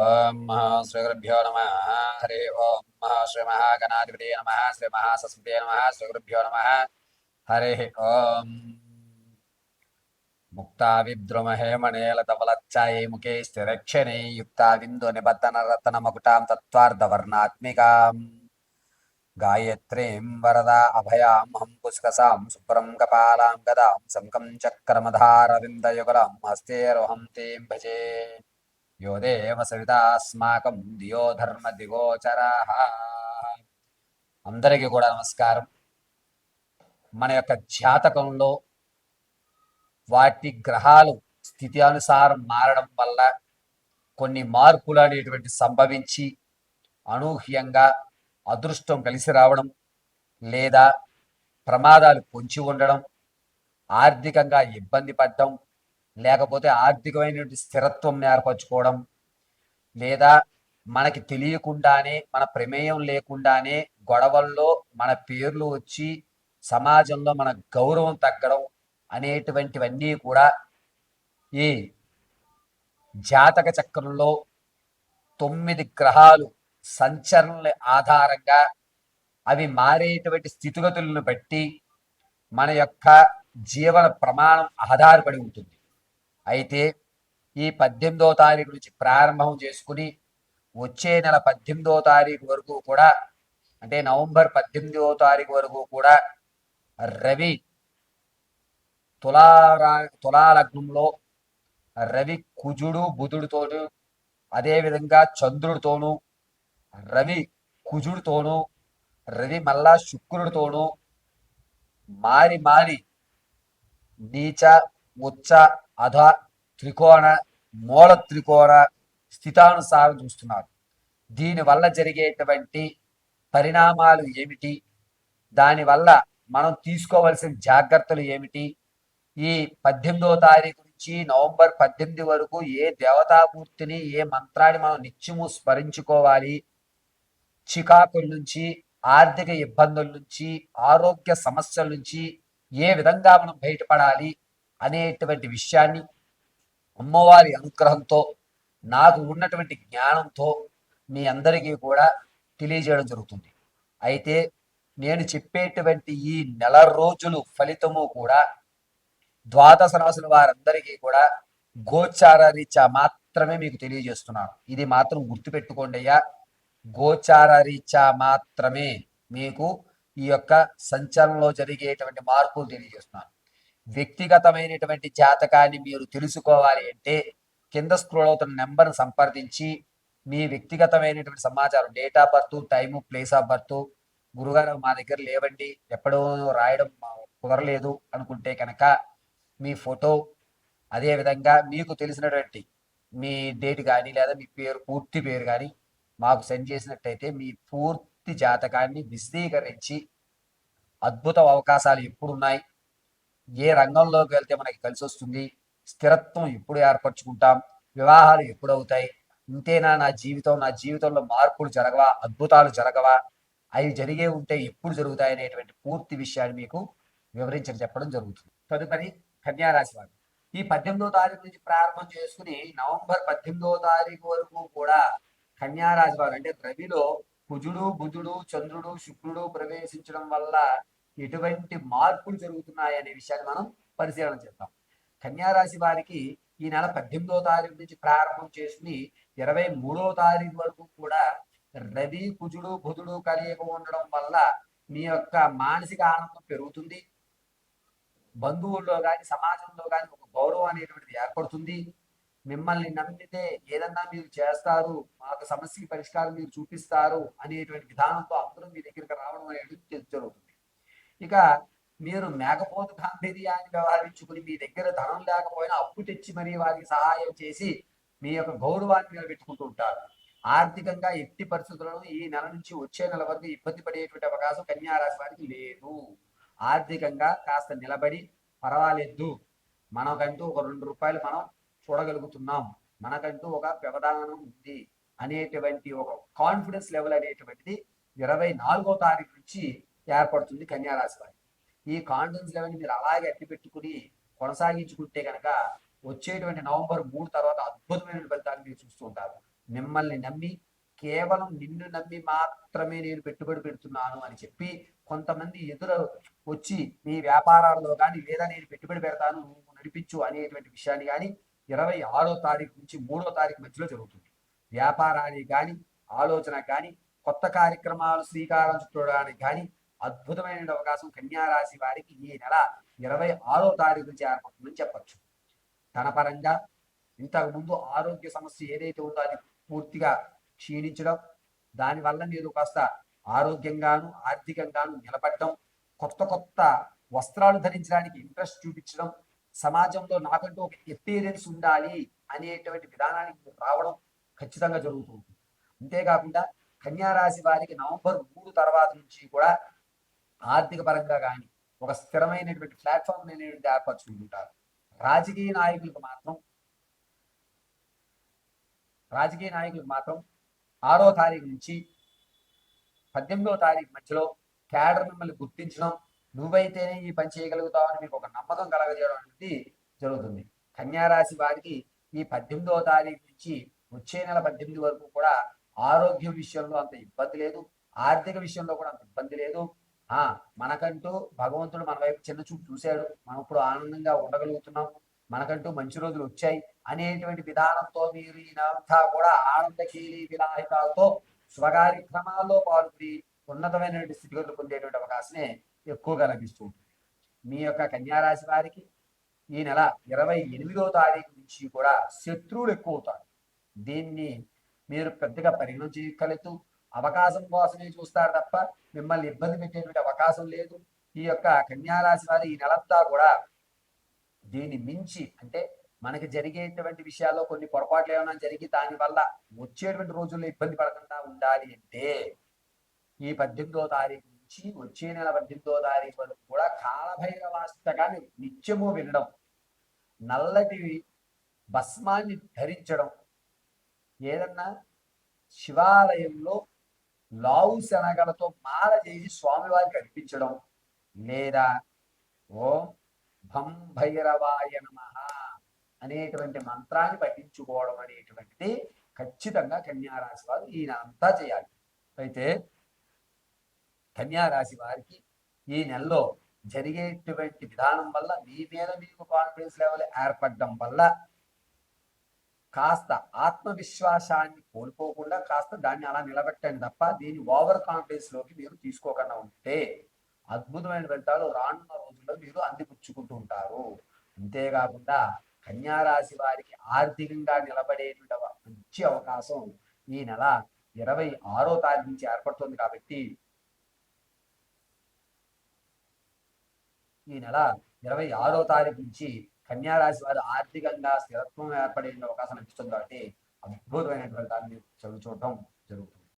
ఓం శ్రీ గురుభ్యో నమ. హరి ఓం శ్రీ మహాగణాధిపతి నమ. శ్రీ మహాసరస్వతి నమ. శ్రీ గురుభ్యో నమ. హరి ఓం. ముక్తా విద్రుమహేమణేలతవలచ్చాయే ముఖే స్థిరక్షణే యుక్తా విందు నిబద్ధన రతన మకుటాం తత్వార్ధవర్ణాత్మికాం గాయత్రీం వరదా అభయాం హం పుష్కసాం శుభ్రం కపాలాం గదాం శంఖం చక్రమధారవిందయుగలం హస్తేరోహం తీం భజే. యో దేవ సవితాస్మాకం దియో ధర్మ దిగోచరాః. అందరికీ కూడా నమస్కారం. మన యొక్క జాతకంలో వాటి గ్రహాలు స్థితి అనుసారం మారడం వల్ల కొన్ని మార్పులు అనేటువంటి సంభవించి అనూహ్యంగా అదృష్టం కలిసి రావడం లేదా ప్రమాదాలు పొంచి ఉండడం, ఆర్థికంగా ఇబ్బంది పడడం, లేకపోతే ఆర్థికమైనటువంటి స్థిరత్వం ఏర్పరచుకోవడం, లేదా మనకి తెలియకుండానే మన ప్రమేయం లేకుండానే గొడవల్లో మన పేర్లు వచ్చి సమాజంలో మన గౌరవం తగ్గడం అనేటువంటివన్నీ కూడా ఈ జాతక చక్రంలో 9 గ్రహాలు సంచరణల ఆధారంగా అవి మారేటువంటి స్థితిగతులను బట్టి మన యొక్క జీవన ప్రమాణం ఆధారపడి ఉంటుంది. అయితే ఈ 18వ తారీఖు నుంచి ప్రారంభం చేసుకుని వచ్చే నెల 18వ తారీఖు వరకు కూడా, అంటే నవంబర్ 18వ తారీఖు వరకు కూడా రవి తులాలగ్నంలో రవి కుజుడు బుధుడితోనూ, అదేవిధంగా చంద్రుడితోనూ, రవి కుజుడితోనూ, రవి మళ్ళా శుక్రుడితోనూ మారి మారి నీచ ఉచ్చ అధ త్రికోణ మూల త్రికోణ స్థితానుసారం చూస్తున్నారు. దీనివల్ల జరిగేటువంటి పరిణామాలు ఏమిటి, దానివల్ల మనం తీసుకోవలసిన జాగ్రత్తలు ఏమిటి, ఈ 18వ తారీఖు నుంచి నవంబర్ 18 వరకు ఏ దేవతామూర్తిని ఏ మంత్రాన్ని మనం నిత్యము స్మరించుకోవాలి, చికాకుల నుంచి, ఆర్థిక ఇబ్బందుల నుంచి, ఆరోగ్య సమస్యల నుంచి ఏ విధంగా మనం బయటపడాలి అనేటువంటి విషయాన్ని అమ్మవారి అనుగ్రహంతో నాకు ఉన్నటువంటి జ్ఞానంతో మీ అందరికీ కూడా తెలియజేయడం జరుగుతుంది. అయితే నేను చెప్పేటువంటి ఈ నెల రోజులు ఫలితము కూడా ద్వాదశ రాశుల వారందరికీ కూడా గోచార రీత్యా మాత్రమే మీకు తెలియజేస్తున్నాను. ఇది మాత్రం గుర్తుపెట్టుకోండి అయ్యా. గోచార రీత్యా మాత్రమే మీకు ఈ యొక్క సంచలనంలో జరిగేటువంటి మార్పులు తెలియజేస్తున్నాను. వ్యక్తిగతమైనటువంటి జాతకాన్ని మీరు తెలుసుకోవాలి అంటే కింద స్క్రోల్ అవుతున్న నెంబర్ను సంప్రదించి మీ వ్యక్తిగతమైనటువంటి సమాచారం, date of birth, time, place of birth, గురుగారు మా దగ్గర లేవండి, ఎప్పుడో రాయడం కుదరలేదు అనుకుంటే కనుక మీ ఫోటో, అదేవిధంగా మీకు తెలిసినటువంటి మీ డేట్ కానీ లేదా మీ పేరు, పూర్తి పేరు కానీ మాకు సెండ్ చేసినట్టయితే మీ పూర్తి జాతకాన్ని విశదీకరించి అద్భుత అవకాశాలు ఎప్పుడున్నాయి, ఏ రంగంలోకి వెళ్తే మనకి కలిసి వస్తుంది, స్థిరత్వం ఎప్పుడు ఏర్పరచుకుంటాం, వివాహాలు ఎప్పుడు అవుతాయి, ఇంతేనా నా జీవితంలో మార్పులు జరగవా, అద్భుతాలు జరగవా, అవి జరిగే ఉంటే ఎప్పుడు జరుగుతాయి అనేటువంటి పూర్తి విషయాన్ని మీకు వివరించని చెప్పడం జరుగుతుంది. తదుపరి కన్యారాశి వారు ఈ 18వ తారీఖు నుంచి ప్రారంభం చేసుకుని నవంబర్ 18వ తారీఖు వరకు కూడా కన్యారాశి వారు, అంటే రవిలో కుజుడు బుధుడు చంద్రుడు శుక్రుడు ప్రవేశించడం వల్ల ఎటువంటి మార్పులు జరుగుతున్నాయి అనే విషయాన్ని మనం పరిశీలన చేద్దాం. కన్యారాశి వారికి ఈ నెల 18వ తారీఖు నుంచి ప్రారంభం చేసుకుని 23వ తారీఖు వరకు కూడా రవి కుజుడు బుధుడు కలియక ఉండడం వల్ల మీ యొక్క మానసిక ఆనందం పెరుగుతుంది. బంధువుల్లో కానీ సమాజంలో కానీ ఒక గౌరవం అనేటువంటిది ఏర్పడుతుంది. మిమ్మల్ని నమ్మితే ఏదన్నా మీరు చేస్తారు, మాకు సమస్యకి పరిష్కారం మీరు చూపిస్తారు అనేటువంటి విధానంతో అందరూ మీ దగ్గరికి రావడం అనేది జరుగుతుంది. ఇక మీరు మేకపోతు గాంభీర్యాన్ని వ్యవహరించుకుని మీ దగ్గర ధనం లేకపోయినా అప్పు తెచ్చి మరీ వారికి సహాయం చేసి మీ యొక్క గౌరవాన్ని నిలబెట్టుకుంటూ ఉంటారు. ఆర్థికంగా ఎట్టి పరిస్థితులను ఈ నెల నుంచి వచ్చే నెల వరకు ఇబ్బంది పడేటువంటి అవకాశం కన్యారాశి వారికి లేదు. ఆర్థికంగా కాస్త నిలబడి పర్వాలేదు, మనకంటూ ఒక 2 రూపాయలు మనం చూడగలుగుతున్నాం, మనకంటూ ఒక వ్యవధానం ఉంది అనేటువంటి ఒక కాన్ఫిడెన్స్ లెవెల్ అనేటువంటిది 24వ తారీఖు నుంచి ఏర్పడుతుంది కన్యారాశి వారికి. ఈ కాన్ఫిడెన్స్ లెవెల్ మీరు అలాగే అట్టి పెట్టుకుని కొనసాగించుకుంటే కనుక వచ్చేటువంటి నవంబర్ 3 తర్వాత అద్భుతమైన ఫలితాన్ని మీరు చూస్తూ ఉంటారు. మిమ్మల్ని నమ్మి కేవలం నిన్ను నమ్మి మాత్రమే నేను పెట్టుబడి పెడుతున్నాను అని చెప్పి కొంతమంది ఎదురు వచ్చి మీ వ్యాపారాల్లో కానీ లేదా నేను పెట్టుబడి పెడతాను నువ్వు నడిపించు అనేటువంటి విషయాన్ని కానీ 26వ తారీఖు నుంచి 3వ తారీఖు మధ్యలో జరుగుతుంది. వ్యాపారానికి కానీ ఆలోచన కానీ కొత్త కార్యక్రమాలు శ్రీకారం చుట్టడానికి కానీ అద్భుతమైన అవకాశం కన్యారాశి వారికి ఈ నెల 26వ తారీఖు నుంచి ఏర్పడుతుందని చెప్పచ్చు. తన పరంగా ఇంతకు ముందు ఆరోగ్య సమస్య ఏదైతే ఉందో అది పూర్తిగా క్షీణించడం, దానివల్ల మీరు కాస్త ఆరోగ్యంగాను ఆర్థికంగాను నిలబడడం, కొత్త కొత్త వస్త్రాలు ధరించడానికి ఇంట్రెస్ట్ చూపించడం, సమాజంలో నాకంటూ ఒక ఎపీరియన్స్ ఉండాలి అనేటువంటి విధానానికి రావడం ఖచ్చితంగా జరుగుతుంది. అంతేకాకుండా కన్యారాశి వారికి నవంబర్ 3 తర్వాత నుంచి కూడా ఆర్థిక పరంగా కానీ ఒక స్థిరమైనటువంటి ప్లాట్ఫామ్ అనేది ఏర్పరచుకుంటుంటారు. రాజకీయ నాయకులకు మాత్రం రాజకీయ నాయకులకు మాత్రం 6వ తారీఖు నుంచి 18వ తారీఖు మధ్యలో క్యాడర్ మిమ్మల్ని గుర్తించడం, నువ్వైతేనే ఈ పని చేయగలుగుతావని మీకు ఒక నమ్మకం కలగజేయడం అనేది జరుగుతుంది. కన్యారాశి వారికి ఈ 18వ తారీఖు నుంచి వచ్చే నెల 18 వరకు కూడా ఆరోగ్య విషయంలో అంత ఇబ్బంది లేదు, ఆర్థిక విషయంలో కూడా అంత ఇబ్బంది లేదు. మనకంటూ భగవంతుడు మన వైపు చిన్న చూపు చూశాడు, మనం ఇప్పుడు ఆనందంగా ఉండగలుగుతున్నాం, మనకంటూ మంచి రోజులు వచ్చాయి అనేటువంటి విధానంతో మీరు ఈయనంతా కూడా ఆనందకీలి విలాహితాలతో స్వకార్యక్రమాల్లో పాల్గొని ఉన్నతమైనటువంటి స్థితిగతులు పొందేటువంటి అవకాశమే ఎక్కువగా లభిస్తుంది. మీ యొక్క కన్యారాశి వారికి ఈ నెల 28వ తారీఖు నుంచి కూడా శత్రువులు ఎక్కువ అవుతారు. దీన్ని మీరు పెద్దగా పరిగణన చేయగలుగుతూ అవకాశం కోసమే చూస్తారు తప్ప మిమ్మల్ని ఇబ్బంది పెట్టేటువంటి అవకాశం లేదు. ఈ యొక్క కన్యారాశి వారి ఈ నెలంతా కూడా దీన్ని మించి అంటే మనకి జరిగేటువంటి విషయాల్లో కొన్ని పొరపాట్లు ఏమైనా జరిగి దానివల్ల వచ్చేటువంటి రోజుల్లో ఇబ్బంది పడకుండా ఉండాలి అంటే ఈ 18వ తారీఖు నుంచి వచ్చే నెల 18వ తారీఖు వరకు కూడా కాలభైరవాష్టకాన్ని నిత్యము వినడం, నల్లటి భస్మాన్ని ధరించడం, ఏదన్నా శివాలయంలో లావు శనగలతో మాల చేసి స్వామివారికి అర్పించడం, లేదా ఓం భం భైరవాయ నమః అనేటువంటి మంత్రాన్ని పఠించుకోవడం అనేటువంటిది ఖచ్చితంగా కన్యారాశి వారు ఈయనంతా చేయాలి. అయితే కన్యారాశి వారికి ఈ నెలలో జరిగేటువంటి విధానం వల్ల మీ మీద మీకు కాన్ఫిడెన్స్ లెవెల్ ఏర్పడడం వల్ల కాస్త ఆత్మవిశ్వాసాన్ని కోల్పోకుండా కాస్త దాన్ని అలా నిలబెట్టండి తప్ప దీన్ని ఓవర్ కాన్ఫిడెన్స్ లోకి మీరు తీసుకోకుండా ఉంటే అద్భుతమైన ఫలితాలు రానున్న రోజుల్లో మీరు అందిపుచ్చుకుంటూ ఉంటారు. అంతేకాకుండా కన్యారాశి వారికి ఆర్థికంగా నిలబడేటువంటి మంచి అవకాశం ఈ నెల 26వ తారీఖు నుంచి ఏర్పడుతుంది. కాబట్టి ఈ నెల 26వ తారీఖు నుంచి కన్యారాశి వారు ఆర్థికంగా స్థిరత్వం ఏర్పడే అవకాశం లభిస్తుంది. కాబట్టి అద్భుతమైనటువంటి దాన్ని చదువు చూడటం జరుగుతుంది.